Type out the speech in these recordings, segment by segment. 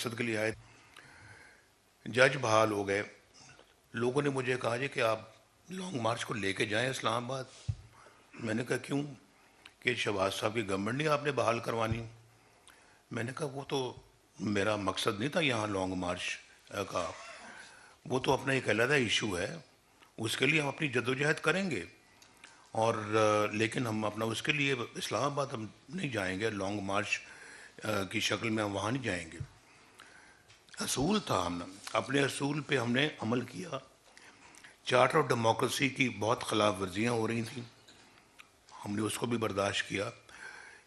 مقصد کے لیے آئے. جج بحال ہو گئے. لوگوں نے مجھے کہا جی کہ آپ لانگ مارچ کو لے کے جائیں اسلام آباد. میں نے کہا کیوں؟ کہ شہباز صاحب کی گورنمنٹ نہیں آپ نے بحال کروانی. میں نے کہا وہ تو میرا مقصد نہیں تھا یہاں لانگ مارچ کا. وہ تو اپنا ایک علیحدہ ایشو ہے, اس کے لیے ہم اپنی جدوجہد کریں گے, اور لیکن ہم اپنا اس کے لیے اسلام آباد ہم نہیں جائیں گے لانگ مارچ کی شکل میں. ہم وہاں نہیں جائیں گے. اصول تھا, ہم اپنے اصول پہ ہم نے عمل کیا. چارٹر آف ڈیموکریسی کی بہت خلاف ورزیاں ہو رہی تھیں, ہم نے اس کو بھی برداشت کیا.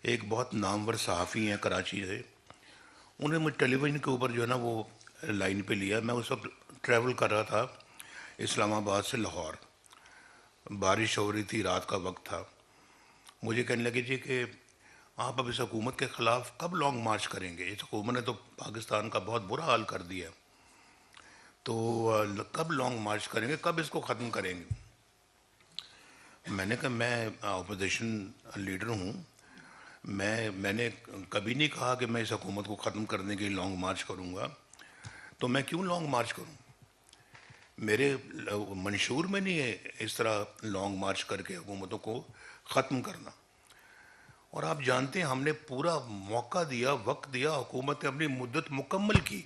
ایک بہت نامور صحافی ہیں کراچی سے, انہوں نے مجھے ٹیلی ویژن کے اوپر جو ہے نا وہ لائن پہ لیا. میں اس وقت ٹریول کر رہا تھا اسلام آباد سے لاہور, بارش ہو رہی تھی, رات کا وقت تھا. مجھے کہنے لگے جی کہ آپ اب اس حکومت کے خلاف کب لانگ مارچ کریں گے؟ اس حکومت نے تو پاکستان کا بہت برا حال کر دیا, تو کب لانگ مارچ کریں گے, کب اس کو ختم کریں گے؟ میں نے کہا میں اپوزیشن لیڈر ہوں, میں نے کبھی نہیں کہا کہ میں اس حکومت کو ختم کرنے کے لیے لانگ مارچ کروں گا. تو میں کیوں لانگ مارچ کروں؟ میرے منشور میں نہیں ہے اس طرح لانگ مارچ کر کے حکومتوں کو ختم کرنا. اور آپ جانتے ہیں ہم نے پورا موقع دیا, وقت دیا, حکومت نے اپنی مدت مکمل کی.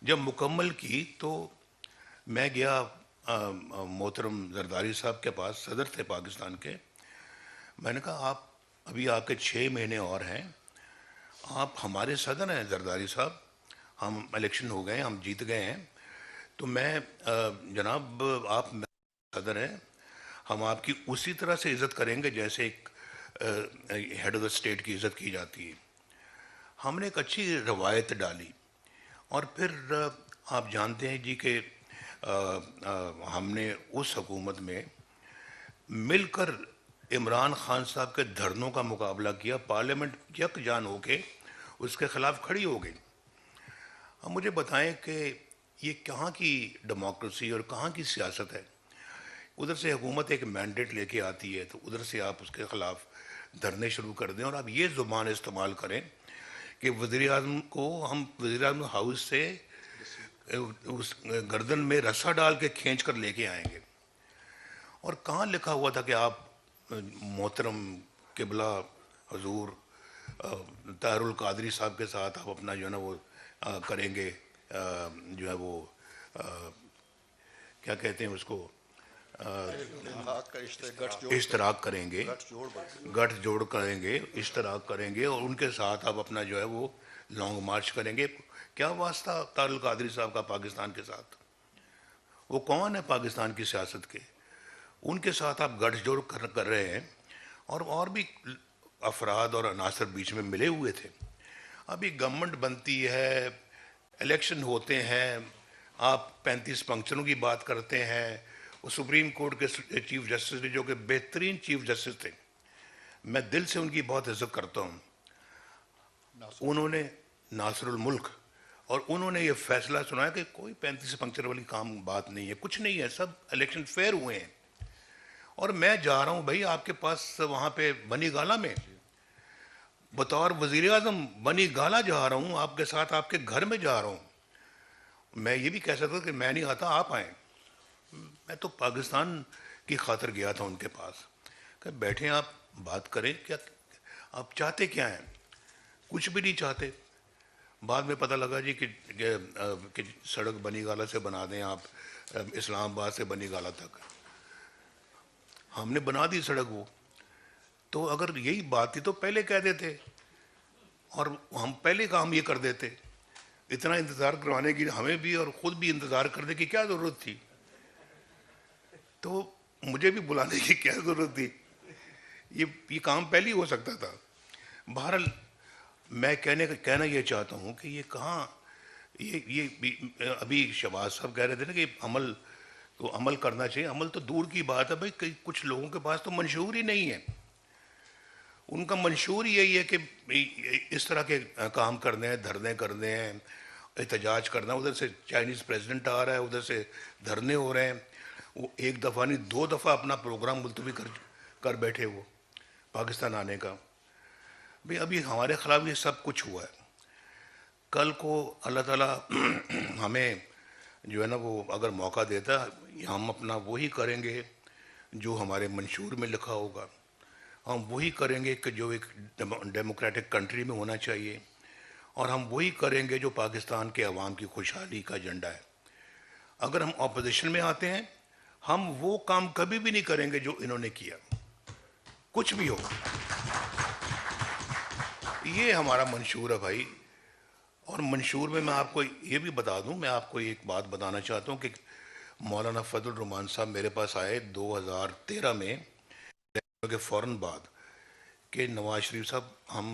جب مکمل کی تو میں گیا محترم زرداری صاحب کے پاس, صدر تھے پاکستان کے. میں نے کہا آپ ابھی آپ کے 6 مہینے اور ہیں, آپ ہمارے صدر ہیں زرداری صاحب, ہم الیکشن ہو گئے, ہم جیت گئے ہیں, تو میں جناب آپ صدر ہیں, ہم آپ کی اسی طرح سے عزت کریں گے جیسے ایک ہیڈ آف دا اسٹیٹ کی عزت کی جاتی ہے. ہم نے ایک اچھی روایت ڈالی, اور پھر آپ جانتے ہیں جی کہ ہم نے اس حکومت میں مل کر عمران خان صاحب کے دھرنوں کا مقابلہ کیا. پارلیمنٹ یکجان ہو کے اس کے خلاف کھڑی ہو گئی. اب مجھے بتائیں کہ یہ کہاں کی ڈیموکریسی اور کہاں کی سیاست ہے؟ ادھر سے حکومت ایک مینڈیٹ لے کے آتی ہے تو ادھر سے آپ اس کے خلاف دھرنے شروع کر دیں, اور آپ یہ زبان استعمال کریں کہ وزیر اعظم کو ہم وزیر اعظم ہاؤس سے اس گردن میں رسا ڈال کے کھینچ کر لے کے آئیں گے. اور کہاں لکھا ہوا تھا کہ آپ محترم قبلہ حضور طاہر القادری صاحب کے ساتھ آپ اپنا جو ہے نا وہ کریں گے, جو ہے وہ کیا کہتے ہیں اس کو, اشتراک کریں گے, گٹھ جوڑ کریں گے, اشتراک کریں گے, اور ان کے ساتھ آپ اپنا جو ہے وہ لانگ مارچ کریں گے. کیا واسطہ طاہر القادری صاحب کا پاکستان کے ساتھ؟ وہ کون ہے پاکستان کی سیاست کے؟ ان کے ساتھ آپ گٹھ جوڑ کر رہے ہیں, اور بھی افراد اور عناصر بیچ میں ملے ہوئے تھے. ابھی گورنمنٹ بنتی ہے, الیکشن ہوتے ہیں, آپ 35 پنکشنوں کی بات کرتے ہیں. وہ سپریم کورٹ کے چیف جسٹس نے, جو کہ بہترین چیف جسٹس تھے, میں دل سے ان کی بہت عزت کرتا ہوں, انہوں نے ناصر الملک, اور انہوں نے یہ فیصلہ سنایا کہ کوئی 35 پنکچر والی کام بات نہیں ہے, کچھ نہیں ہے, سب الیکشن فیئر ہوئے ہیں. اور میں جا رہا ہوں بھائی آپ کے پاس وہاں پہ بنی گالا میں بطور وزیر اعظم, بنی گالا جا رہا ہوں آپ کے ساتھ, آپ کے گھر میں جا رہا ہوں. میں یہ بھی کہہ سکتا کہ میں نہیں آتا, آپ آئیں. میں تو پاکستان کی خاطر گیا تھا ان کے پاس, کہ بیٹھیں آپ بات کریں, کیا آپ چاہتے کیا ہیں؟ کچھ بھی نہیں چاہتے. بعد میں پتہ لگا جی کہ سڑک بنی گالا سے بنا دیں آپ اسلام آباد سے بنی گالا تک. ہم نے بنا دی سڑک وہ. تو اگر یہی بات تھی تو پہلے کہہ دیتے, اور ہم پہلے کام یہ کر دیتے. اتنا انتظار کروانے کی ہمیں بھی اور خود بھی انتظار کرنے کی کیا ضرورت تھی؟ تو مجھے بھی بلانے کی کیا ضرورت تھی؟ یہ کام پہلے ہی ہو سکتا تھا. بہرحال میں کہنا یہ چاہتا ہوں کہ یہ کہاں, یہ ابھی شہباز صاحب کہہ رہے تھے نا کہ عمل کرنا چاہیے. عمل تو دور کی بات ہے بھائی, کچھ لوگوں کے پاس تو منشور ہی نہیں ہے. ان کا منشور یہی ہے کہ اس طرح کے کام کرنے ہیں, دھرنے کرنے ہیں, احتجاج کرنا. ادھر سے چائنیز پریزیڈنٹ آ رہا ہے, ادھر سے دھرنے ہو رہے ہیں. وہ ایک دفعہ نہیں 2 دفعہ اپنا پروگرام ملتوی کر بیٹھے وہ پاکستان آنے کا. بھئی ابھی ہمارے خلاف یہ سب کچھ ہوا ہے. کل کو اللہ تعالیٰ ہمیں جو ہے نا وہ اگر موقع دیتا ہم اپنا وہی کریں گے جو ہمارے منشور میں لکھا ہوگا، ہم وہی کریں گے کہ جو ایک ڈیموکریٹک کنٹری میں ہونا چاہیے، اور ہم وہی کریں گے جو پاکستان کے عوام کی خوشحالی کا ایجنڈا ہے۔ اگر ہم اپوزیشن میں آتے ہیں ہم وہ کام کبھی بھی نہیں کریں گے جو انہوں نے کیا، کچھ بھی ہو۔ یہ ہمارا منشور ہے بھائی، اور منشور میں آپ کو یہ بھی بتا دوں، میں آپ کو ایک بات بتانا چاہتا ہوں کہ مولانا فضل الرحمان صاحب میرے پاس آئے 2013 میں کے فوراً بعد کہ نواز شریف صاحب ہم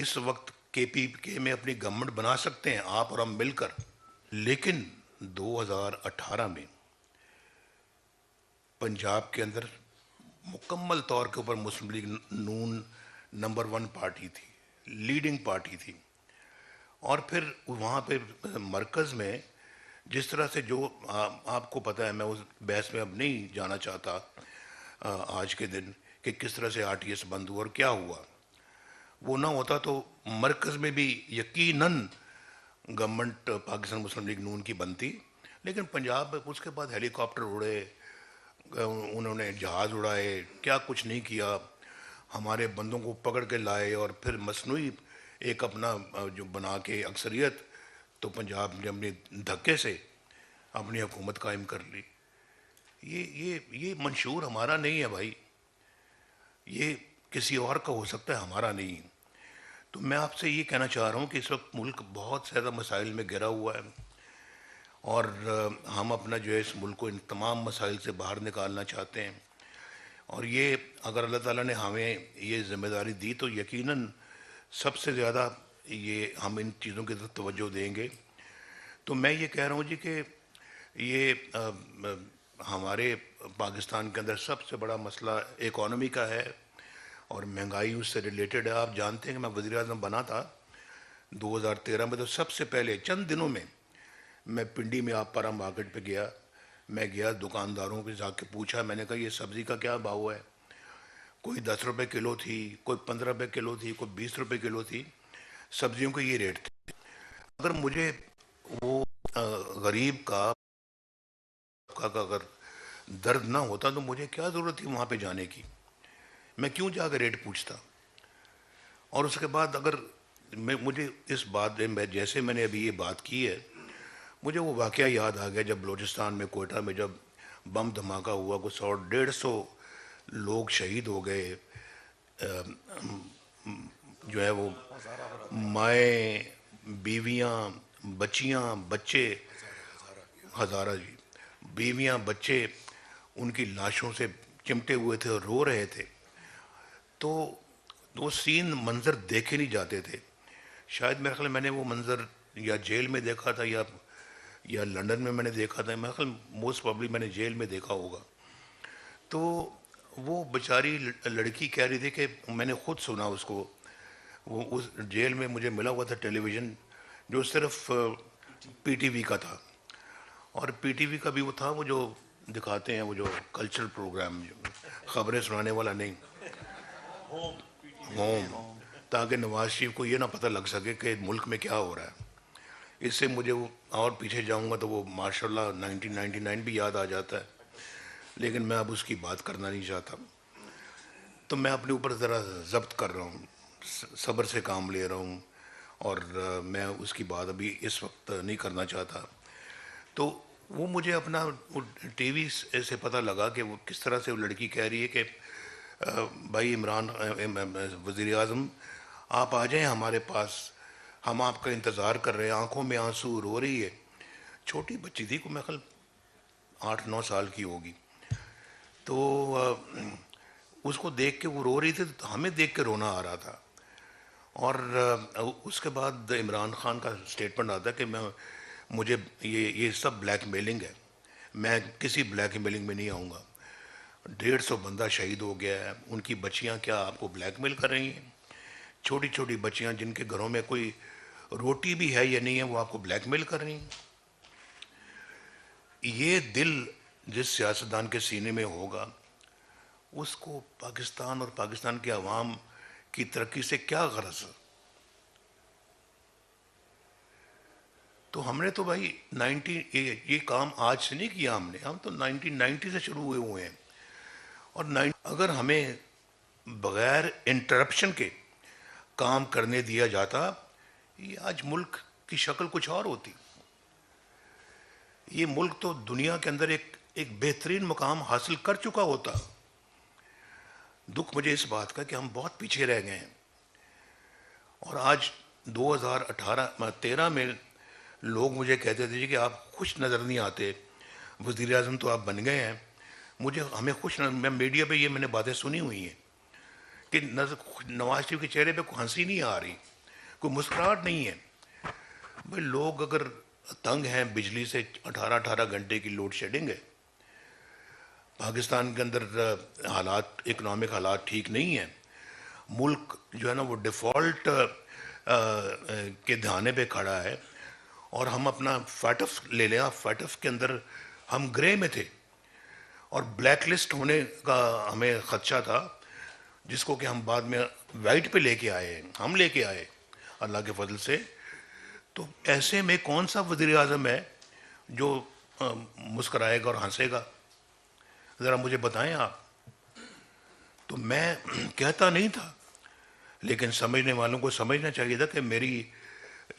اس وقت KPK میں اپنی گورنمنٹ بنا سکتے ہیں آپ اور ہم مل کر، لیکن 2018 میں پنجاب کے اندر مکمل طور کے اوپر مسلم لیگ نون نمبر 1 پارٹی تھی، لیڈنگ پارٹی تھی، اور پھر وہاں پہ مرکز میں جس طرح سے جو آپ کو پتہ ہے، میں اس بحث میں اب نہیں جانا چاہتا آج کے دن کہ کس طرح سے RTS بند ہوا اور کیا ہوا، وہ نہ ہوتا تو مرکز میں بھی یقیناً گورنمنٹ پاکستان مسلم لیگ نون کی بنتی، لیکن پنجاب میں اس کے بعد ہیلی کاپٹر اڑے، انہوں نے جہاز اڑائے، کیا کچھ نہیں کیا، ہمارے بندوں کو پکڑ کے لائے اور پھر مصنوعی ایک اپنا جو بنا کے اکثریت، تو پنجاب نے اپنے دھکے سے اپنی حکومت قائم کر لی۔ یہ منشور ہمارا نہیں ہے بھائی، یہ کسی اور کا ہو سکتا ہے، ہمارا نہیں۔ تو میں آپ سے یہ کہنا چاہ رہا ہوں کہ اس وقت ملک بہت زیادہ مسائل میں گھرا ہوا ہے، اور ہم اپنا جو ہے اس ملک کو ان تمام مسائل سے باہر نکالنا چاہتے ہیں، اور یہ اگر اللہ تعالیٰ نے ہمیں یہ ذمہ داری دی تو یقیناً سب سے زیادہ یہ ہم ان چیزوں کی طرف توجہ دیں گے۔ تو میں یہ کہہ رہا ہوں جی کہ یہ ہمارے پاکستان کے اندر سب سے بڑا مسئلہ اکانومی کا ہے، اور مہنگائی اس سے ریلیٹڈ ہے۔ آپ جانتے ہیں کہ میں وزیر اعظم بنا تھا 2013 میں، تو سب سے پہلے چند دنوں میں پنڈی میں آپ پارا مارکیٹ پہ گیا، میں گیا دکانداروں کے جا کے پوچھا، میں نے کہا یہ سبزی کا کیا بھاؤ ہے؟ کوئی 10 روپے کلو تھی، کوئی 15 روپے کلو تھی، کوئی 20 روپے کلو تھی، سبزیوں کے یہ ریٹ تھے۔ اگر مجھے وہ غریب کا اگر درد نہ ہوتا تو مجھے کیا ضرورت تھی وہاں پہ جانے کی؟ میں کیوں جا کے ریٹ پوچھتا؟ اور اس کے بعد اگر مجھے اس بات میں جیسے میں نے ابھی یہ بات کی ہے، مجھے وہ واقعہ یاد آ گیا جب بلوچستان میں کوئٹہ میں جب بم دھماکہ ہوا، کو 100-150 لوگ شہید ہو گئے، جو ہے وہ مائیں، بیویاں، بچیاں، بچے، ہزارہ جی، بیویاں، بچے ان کی لاشوں سے چمٹے ہوئے تھے اور رو رہے تھے، تو وہ سین منظر دیکھے نہیں جاتے تھے۔ شاید میرے خیال میں نے وہ منظر یا جیل میں دیکھا تھا یا لنڈن میں نے دیکھا تھا، میرے خیال موسٹ پرابلی میں نے جیل میں دیکھا ہوگا۔ تو وہ بیچاری لڑکی کہہ رہی تھی کہ میں نے خود سنا اس کو، وہ اس جیل میں مجھے ملا ہوا تھا ٹیلی ویژن جو صرف PTV کا تھا، اور PTV کا بھی وہ تھا وہ جو دکھاتے ہیں وہ جو کلچرل پروگرام، خبریں سنانے والا نہیں، ہوم، تاکہ نواز شریف کو یہ نہ پتہ لگ سکے کہ ملک میں کیا ہو رہا ہے۔ اس سے مجھے وہ اور پیچھے جاؤں گا تو وہ ماشاء اللہ 1999 بھی یاد آ جاتا ہے، لیکن میں اب اس کی بات کرنا نہیں چاہتا۔ تو میں اپنے اوپر ذرا ضبط کر رہا ہوں، صبر سے کام لے رہا ہوں، اور میں اس کی بات ابھی اس وقت نہیں کرنا چاہتا۔ تو وہ مجھے اپنا TV سے پتہ لگا کہ وہ کس طرح سے وہ لڑکی کہہ رہی ہے کہ بھائی عمران وزیر اعظم آپ آ جائیں ہمارے پاس، ہم آپ کا انتظار کر رہے ہیں، آنکھوں میں آنسو، رو رہی ہے، چھوٹی بچی تھی، کو میں خیال 8-9 سال کی ہوگی۔ تو اس کو دیکھ کے وہ رو رہی تھی تو ہمیں دیکھ کے رونا آ رہا تھا۔ اور اس کے بعد عمران خان کا سٹیٹمنٹ آتا ہے کہ مجھے یہ سب بلیک میلنگ ہے، میں کسی بلیک میلنگ میں نہیں آؤں گا۔ 150 بندہ شہید ہو گیا ہے، ان کی بچیاں کیا آپ کو بلیک میل کر رہی ہیں؟ چھوٹی چھوٹی بچیاں جن کے گھروں میں کوئی روٹی بھی ہے یا نہیں ہے، وہ آپ کو بلیک میل کر رہی ہیں؟ یہ دل جس سیاستدان کے سینے میں ہوگا اس کو پاکستان اور پاکستان کے عوام کی ترقی سے کیا غرض ہے؟ تو ہم نے تو بھائی یہ کام آج سے نہیں کیا ہم نے، ہم تو 1990 سے شروع ہوئے ہیں. اور اگر ہمیں بغیر انٹرپشن کے کام کرنے دیا جاتا، یہ آج ملک کی شکل کچھ اور ہوتی. یہ ملک تو دنیا کے اندر ایک بہترین مقام حاصل کر چکا ہوتا. دکھ مجھے اس بات کا کہ ہم بہت پیچھے رہ گئے ہیں. اور آج 2013 میں لوگ مجھے کہتے تھے کہ آپ خوش نظر نہیں آتے، وزیر اعظم تو آپ بن گئے ہیں. ہمیں خوش نظر، میں میڈیا پہ یہ میں نے باتیں سنی ہوئی ہیں کہ نواز شریف کے چہرے پہ کوئی ہنسی نہیں آ رہی، کوئی مسکراہٹ نہیں ہے. بھائی لوگ اگر تنگ ہیں بجلی سے، 18 گھنٹے کی لوڈ شیڈنگ ہے. پاکستان کے اندر حالات، اکنامک حالات ٹھیک نہیں ہیں. ملک جو ہے نا وہ ڈیفالٹ کے دھانے پہ کھڑا ہے. اور ہم اپنا فیٹف لے لیں، فیٹف کے اندر ہم گرے میں تھے اور بلیک لسٹ ہونے کا ہمیں خدشہ تھا، جس کو کہ ہم بعد میں وائٹ پہ لے کے آئے ہیں. ہم لے کے آئے اللہ کے فضل سے. تو ایسے میں کون سا وزیر اعظم ہے جو مسکرائے گا اور ہنسے گا؟ ذرا مجھے بتائیں آپ. تو میں کہتا نہیں تھا، لیکن سمجھنے والوں کو سمجھنا چاہیے تھا کہ میری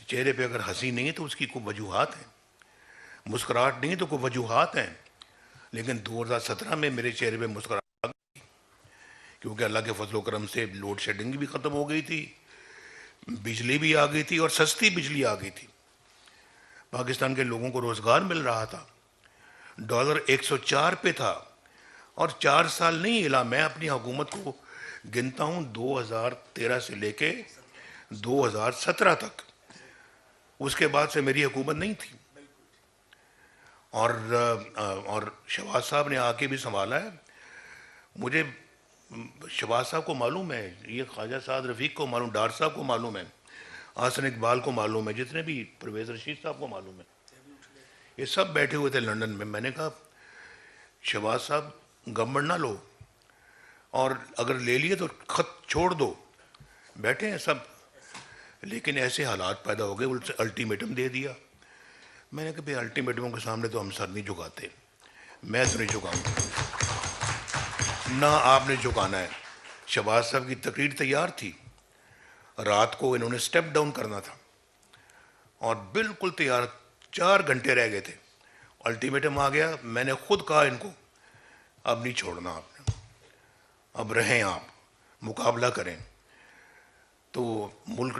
چہرے پہ اگر ہنسی نہیں ہے تو اس کی کوئی وجوہات ہیں، مسکراہٹ نہیں ہے تو کوئی وجوہات ہیں. لیکن 2017 میں میرے چہرے پہ مسکراہٹ، کیونکہ اللہ کے فضل و کرم سے لوڈ شیڈنگ بھی ختم ہو گئی تھی، بجلی بھی آ گئی تھی اور سستی بجلی آ گئی تھی. پاکستان کے لوگوں کو روزگار مل رہا تھا. ڈالر 104 پہ تھا. اور 4 سال نہیں ہلا. میں اپنی حکومت کو گنتا ہوں 2013 سے لے کے 2017 تک. اس کے بعد سے میری حکومت نہیں تھی. اور شہباز صاحب نے آ کے بھی سنبھالا ہے. مجھے شہباز صاحب کو معلوم ہے، یہ خواجہ سعد رفیق کو معلوم، ڈار صاحب کو معلوم ہے، آسن اقبال کو معلوم ہے، جتنے بھی پرویز رشید صاحب کو معلوم ہے. یہ سب بیٹھے ہوئے تھے لندن میں. میں نے کہا شہباز صاحب گورنمنٹ نہ لو، اور اگر لے لیے تو خط چھوڑ دو. بیٹھے ہیں سب. لیکن ایسے حالات پیدا ہو گئے، سے الٹیمیٹم دے دیا. میں نے کہا بھائی الٹیمیٹموں کے سامنے تو ہم سر نہیں جھکاتے. میں تو نہیں جھکاؤں گا، نہ آپ نے جھکانا ہے. شہباز صاحب کی تقریر تیار تھی، رات کو انہوں نے سٹیپ ڈاؤن کرنا تھا اور بالکل تیار. 4 گھنٹے رہ گئے تھے، الٹیمیٹم آ گیا. میں نے خود کہا ان کو اب نہیں چھوڑنا آپ نے، اب رہیں، آپ مقابلہ کریں. تو ملک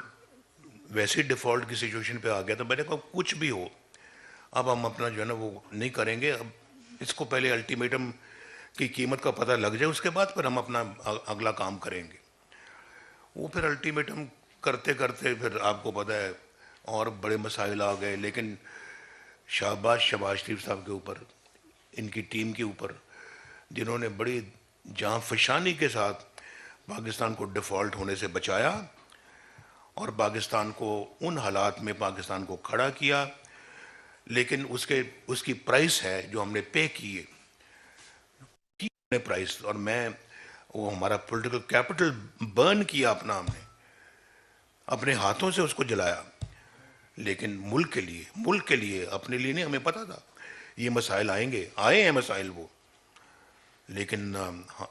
ویسے ڈیفالٹ کی سچویشن پہ آ گیا. تو میں نے کہا کچھ بھی ہو اب ہم اپنا جو ہے نا وہ نہیں کریں گے. اب اس کو پہلے الٹیمیٹم کی قیمت کا پتہ لگ جائے، اس کے بعد پھر ہم اپنا اگلا کام کریں گے. وہ پھر الٹیمیٹم کرتے کرتے پھر آپ کو پتہ ہے اور بڑے مسائل آ گئے. لیکن شہباز شریف صاحب کے اوپر، ان کی ٹیم کے اوپر، جنہوں نے بڑی جاں فشانی کے ساتھ پاکستان کو ڈیفالٹ ہونے سے بچایا اور پاکستان کو ان حالات میں پاکستان کو کھڑا کیا. لیکن اس کی پرائس ہے جو ہم نے پے کی ہے پرائس. اور میں وہ ہمارا پولیٹیکل کیپٹل برن کیا اپنا، ہم نے اپنے ہاتھوں سے اس کو جلایا. لیکن ملک کے لیے اپنے لیے نہیں. ہمیں پتہ تھا یہ مسائل آئیں گے، آئے ہیں مسائل وہ، لیکن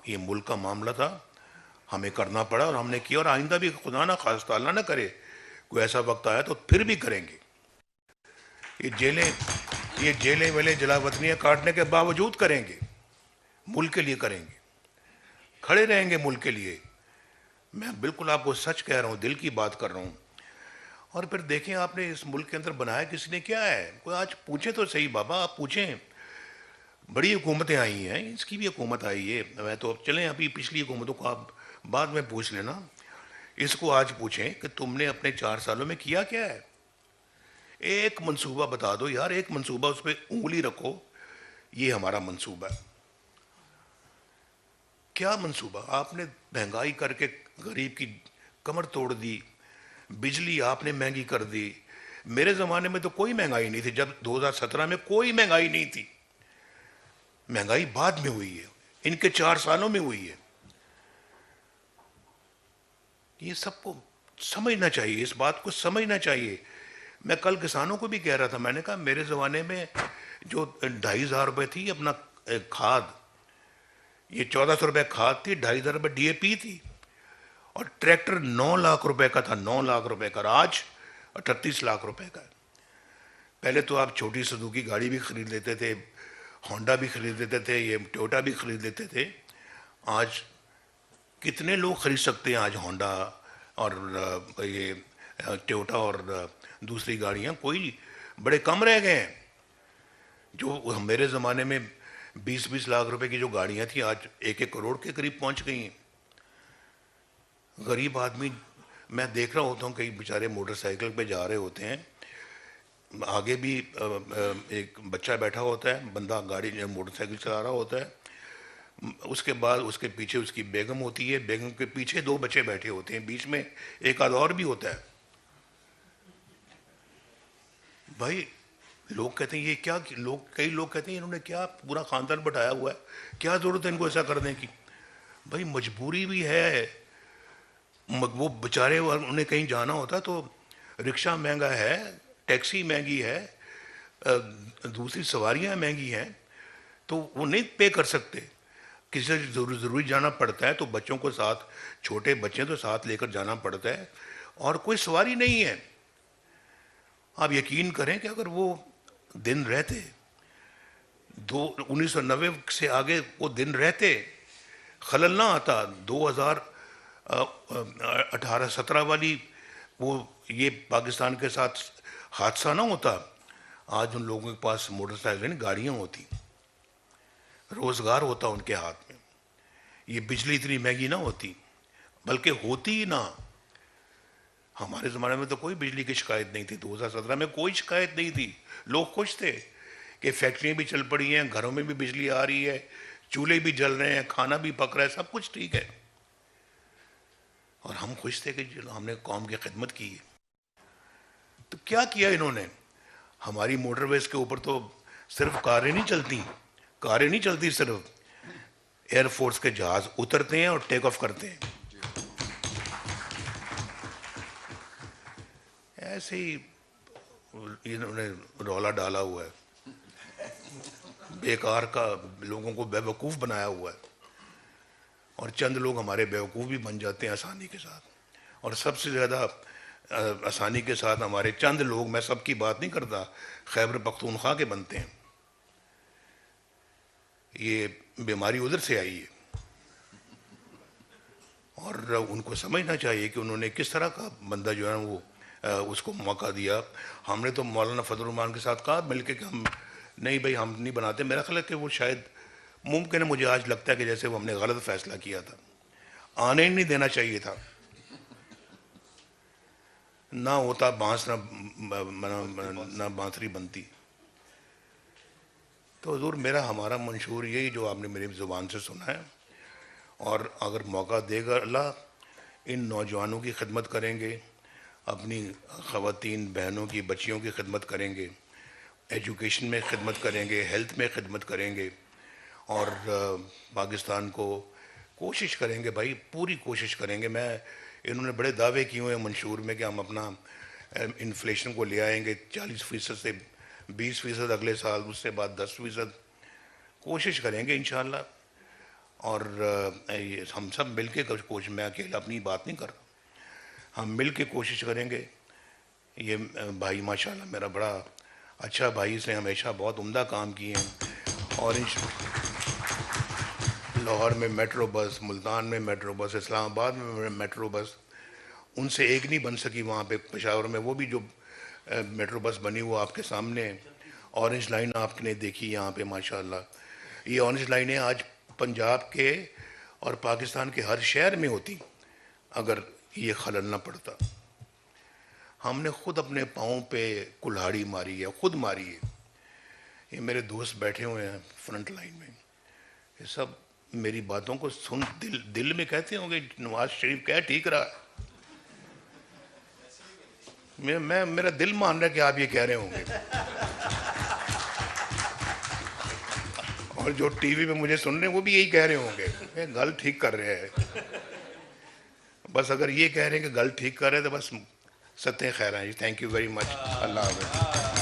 یہ ملک کا معاملہ تھا، ہمیں کرنا پڑا اور ہم نے کیا. اور آئندہ بھی خدا نہ خواستہ، اللہ نہ کرے کوئی ایسا وقت آیا تو پھر بھی کریں گے. یہ جیلیں ویلیں جلا وطنیاں کاٹنے کے باوجود کریں گے، ملک کے لیے کریں گے، کھڑے رہیں گے ملک کے لیے. میں بالکل آپ کو سچ کہہ رہا ہوں، دل کی بات کر رہا ہوں. اور پھر دیکھیں آپ نے اس ملک کے اندر بنایا کس نے، کیا ہے؟ کوئی آج پوچھیں تو صحیح بابا، آپ پوچھیں. بڑی حکومتیں آئی ہیں، اس کی بھی حکومت آئی ہے. میں تو اب چلیں ابھی پچھلی حکومتوں کو آپ بعد میں پوچھ لینا. اس کو آج پوچھیں کہ تم نے اپنے 4 سالوں میں کیا کیا ہے. ایک منصوبہ بتا دو یار، ایک منصوبہ، اس پہ انگلی رکھو، یہ ہمارا منصوبہ ہے. کیا منصوبہ؟ آپ نے مہنگائی کر کے غریب کی کمر توڑ دی، بجلی آپ نے مہنگی کر دی. میرے زمانے میں تو کوئی مہنگائی نہیں تھی. جب 2017 میں کوئی مہنگائی نہیں تھی. مہنگائی بعد میں ہوئی ہے، ان کے 4 سالوں میں ہوئی ہے. یہ سب کو سمجھنا چاہیے، اس بات کو سمجھنا چاہیے. میں کل کسانوں کو بھی کہہ رہا تھا, میں نے کہا میرے زمانے میں جو 2,500 روپے تھی اپنا کھاد, یہ 1,400 روپے کھاد تھی, 2,500 روپے ڈی اے پی تھی, اور ٹریکٹر 9 لاکھ روپے کا تھا, 9 لاکھ روپے کا, آج 38 لاکھ روپے کا ہے. پہلے تو آپ چھوٹی سزوکی گاڑی بھی خرید لیتے تھے, ہونڈا بھی خرید لیتے تھے, یہ ٹویوٹا بھی خرید لیتے تھے. آج کتنے لوگ خرید سکتے ہیں آج ہونڈا اور یہ ٹویوٹا اور دوسری گاڑیاں؟ کوئی, بڑے کم رہ گئے ہیں. جو میرے زمانے میں 20-20 لاکھ روپے کی جو گاڑیاں تھیں آج 1-1 کروڑ کے قریب پہنچ گئی ہیں. غریب آدمی, میں دیکھ رہا ہوتا ہوں کئی بیچارے موٹر سائیکل پہ جا رہے ہوتے ہیں, آگے بھی ایک بچہ بیٹھا ہوتا ہے, بندہ گاڑی موٹر سائیکل چلا رہا ہوتا ہے, اس کے بعد اس کے پیچھے اس کی بیگم ہوتی ہے, بیگم کے پیچھے 2 بچے بیٹھے ہوتے ہیں, بیچ میں ایک آدھ اور بھی ہوتا ہے. بھائی لوگ کہتے ہیں یہ کیا, کئی لوگ کہتے ہیں انہوں نے کیا پورا خاندان بٹھایا ہوا ہے, کیا ضرورت ہے ان کو ایسا کرنے کی؟ بھائی مجبوری بھی ہے, وہ بیچارے انہیں کہیں جانا ہوتا تو رکشہ مہنگا ہے, ٹیکسی مہنگی ہے, دوسری سواریاں مہنگی ہیں, تو وہ نہیں پے کر سکتے. کسی سے ضروری جانا پڑتا ہے تو بچوں کو ساتھ, چھوٹے بچے تو ساتھ لے کر جانا پڑتا ہے, اور کوئی سواری نہیں ہے. آپ یقین کریں کہ اگر وہ دن رہتے, 1990 سے آگے وہ دن رہتے, خلل نہ آتا, 2018-17 والی وہ یہ پاکستان کے ساتھ حادثہ نہ ہوتا, آج ان لوگوں کے پاس موٹر سائیکل گاڑیاں ہوتی, روزگار ہوتا ان کے ہاتھ میں, یہ بجلی اتنی مہنگی نہ ہوتی, بلکہ ہوتی ہی نہ. ہمارے زمانے میں تو کوئی بجلی کی شکایت نہیں تھی, 2017 میں کوئی شکایت نہیں تھی, لوگ خوش تھے کہ فیکٹریاں بھی چل پڑی ہیں, گھروں میں بھی بجلی آ رہی ہے, چولہے بھی جل رہے ہیں, کھانا بھی پک رہا ہے, سب کچھ ٹھیک ہے. اور ہم خوش تھے کہ ہم نے قوم کی خدمت کی ہے. تو کیا کیا انہوں نے؟ ہماری موٹر ویز کے اوپر تو صرف کاریں نہیں چلتی, صرف ایئر فورس کے جہاز اترتے ہیں اور ٹیک آف کرتے ہیں. ایسے ہی انہوں نے رولا ڈالا ہوا ہے, بیکار کا, لوگوں کو بے وقوف بنایا ہوا ہے, اور چند لوگ ہمارے بیوقوف بھی بن جاتے ہیں آسانی کے ساتھ. اور سب سے زیادہ آسانی کے ساتھ ہمارے چند لوگ, میں سب کی بات نہیں کرتا, خیبر پختونخوا کے بنتے ہیں. یہ بیماری ادھر سے آئی ہے, اور ان کو سمجھنا چاہیے کہ انہوں نے کس طرح کا بندہ جو ہے وہ اس کو موقع دیا. ہم نے تو مولانا فضل الرحمان کے ساتھ کہا مل کے کہ ہم نہیں بھائی ہم نہیں بناتے. میرا خیال ہے کہ وہ شاید ممکن ہے, مجھے آج لگتا ہے کہ جیسے وہ ہم نے غلط فیصلہ کیا تھا, آنے ہی نہیں دینا چاہیے تھا. نہ ہوتا بانس نہ بانسری بنتی. تو حضور میرا ہمارا منشور یہی جو آپ نے میری زبان سے سنا ہے, اور اگر موقع دے گا اللہ, ان نوجوانوں کی خدمت کریں گے, اپنی خواتین بہنوں کی, بچیوں کی خدمت کریں گے, ایجوکیشن میں خدمت کریں گے, ہیلتھ میں خدمت کریں گے, اور پاکستان کو کوشش کریں گے بھائی, پوری کوشش کریں گے. انہوں نے بڑے دعوے کیے ہوئے ہیں منشور میں کہ ہم اپنا انفلیشن کو لے آئیں گے 40% سے 20%, اگلے سال اس سے بعد 10%. کوشش کریں گے انشاءاللہ, اور ہم سب مل کے کوشش, میں اکیلا اپنی بات نہیں کر رہا, ہم مل کے کوشش کریں گے. یہ بھائی ماشاءاللہ میرا بڑا اچھا بھائی, اس نے ہمیشہ بہت عمدہ کام کیے ہیں, اور لاہور میں میٹرو بس, ملتان میں میٹرو بس, اسلام آباد میں میٹرو بس, ان سے ایک نہیں بن سکی وہاں پہ. پشاور میں وہ بھی جو میٹرو بس بنی وہ آپ کے سامنے, اورنج لائن آپ نے دیکھی یہاں پہ ماشاءاللہ. یہ اورنج لائنیں آج پنجاب کے اور پاکستان کے ہر شہر میں ہوتی اگر یہ خلل نہ پڑتا. ہم نے خود اپنے پاؤں پہ کلہاڑی ماری ہے, خود ماری ہے. یہ میرے دوست بیٹھے ہوئے ہیں فرنٹ لائن میں, یہ سب میری باتوں کو سن دل میں کہتے ہوں گے نواز شریف کیا ٹھیک رہا. میرا دل مان رہا ہے کہ آپ یہ کہہ رہے ہوں گے, اور جو ٹی وی پہ مجھے سن رہے ہیں وہ بھی یہی کہہ رہے ہوں گے گل ٹھیک کر رہے ہیں. بس اگر یہ کہہ رہے ہیں کہ گل ٹھیک کر رہے ہیں تو بس ستیں خیر ہیں جی. Thank you very much. اللہ حافظ.